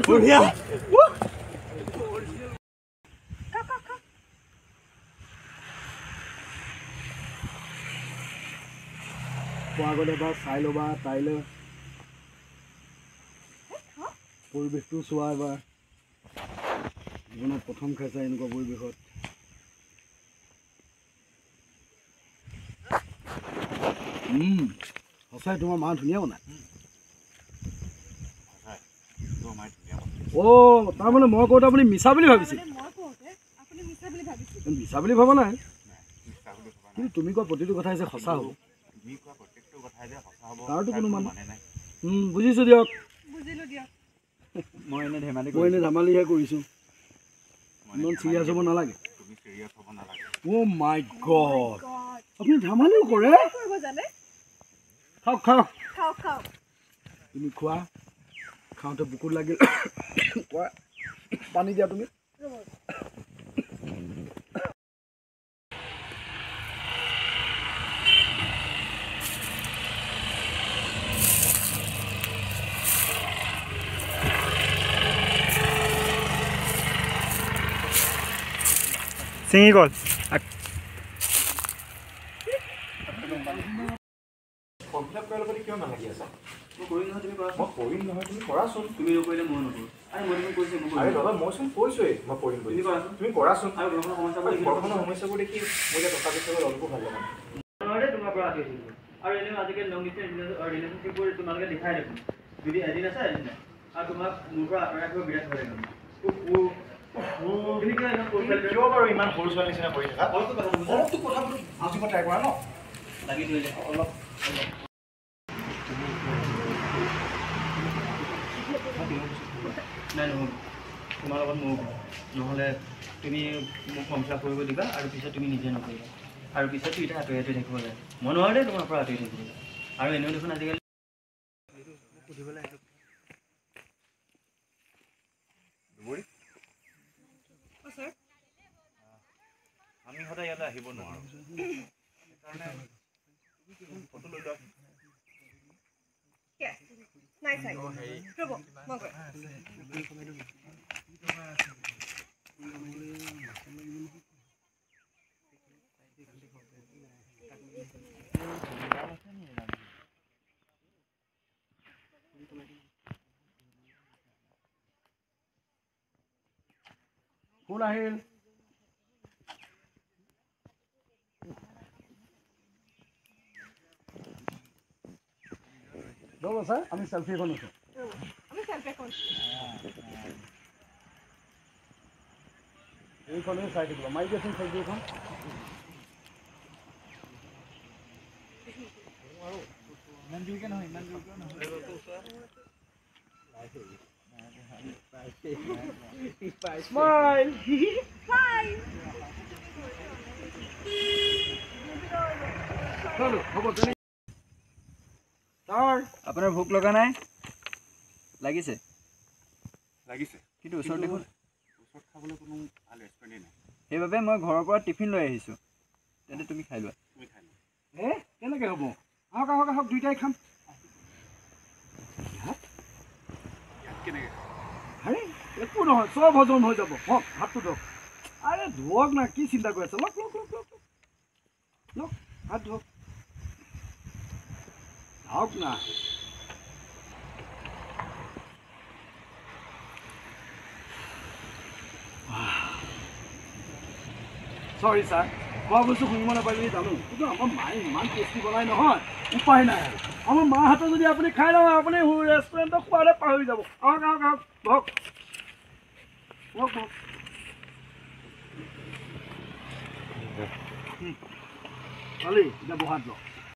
বঢ়িয়া আগতে এবাৰ চাই ল'বা তাইলৈ পৰিৱেশটো চোৱা এবাৰ জীৱনত প্ৰথম খাইছা এনেকুৱা পৰিৱেশত সঁচাই তোমাৰ মা ধুনীয়া বনায় তাৰমানে মই কওঁতে আপুনি মিছা বুলি ভাবিছিল মিছা বুলি ভবা নাই কিন্তু তুমি কোৱা প্ৰতিটো কথাই যে সঁচা হ'ব তাৰতো কোনো মানে বুজিছোঁ দিয়ক মই এনে ধেমালিহে কৰিছোঁ ইমান চিৰিয়াছ হ'ব নালাগে অ' মাই গড আপুনি ধেমালিও কৰে খাওক তুমি খোৱা খাওঁতে বুকুত লাগিল পানী দিয়া তুমি চিঙি গ'ল কিয় বাৰু ইমান সৰু ছোৱালী নিচিনা কৰি থাকা অলপতো কথাবোৰ বুজিব ট্ৰাই কৰা ন লাগি ধৰিলে অলপ নাই নহ'ব তোমাৰ লগত মোক নহ'লে তুমি মোক সংসাৰ কৰিব দিবা আৰু পিছত তুমি নিজে নকৰিবা আৰু পিছত তুমি এতিয়া আঁতৰি থাকিব লাগে মই নোৱাৰোঁ দেই তোমাৰ পৰা আঁতৰি থাকিব আৰু এনেও দেখোন আজিকালি সুধিবলৈ আমি সদায় ইয়ালৈ আহিব নোৱাৰোঁ সেইকাৰণে ফটো লৈ লোৱা কোন আহিল ছাৰ আমি সেলফি এখন আছোঁ এইখনে চাই থাকিব মাৰি দিয়াচোন সেলফি এখন ইমান জোৰকে নহয় ইমান জোৰকে নহয় স্মাইল আপোনাৰ ভোক লগা নাই লাগিছে কিন্তু ওচৰত দেখোন ওচৰত খাবলৈ কোনো ভাল ৰেষ্টুৰেণ্টেই নাই সেইবাবে মই ঘৰৰ পৰা টিফিন লৈ আহিছোঁ তেন্তে তুমি খাই লোৱা কেনেকৈ হ'ব আহক দুইটাই খাম আৰে একো নহয় চব হজম হৈ যাব হওক হাতটো ধৰক আৰে ধুৱক না কি চিন্তা কৰি আছে লওক হাত ধুৱক হওক না চৰি ছাৰ খোৱা বস্তু শুনিব নাপাৰিলে জানো কিন্তু আমাৰ মায়ে ইমান টেষ্টি বনাই নহয় উপায় নাই আৰু আমাৰ মাৰ হাতত যদি আপুনি খাই লওঁ আপুনি ৰেষ্টুৰেণ্টত খোৱালে পাহৰি যাব আহক বহক কালি এতিয়া বহাত লওক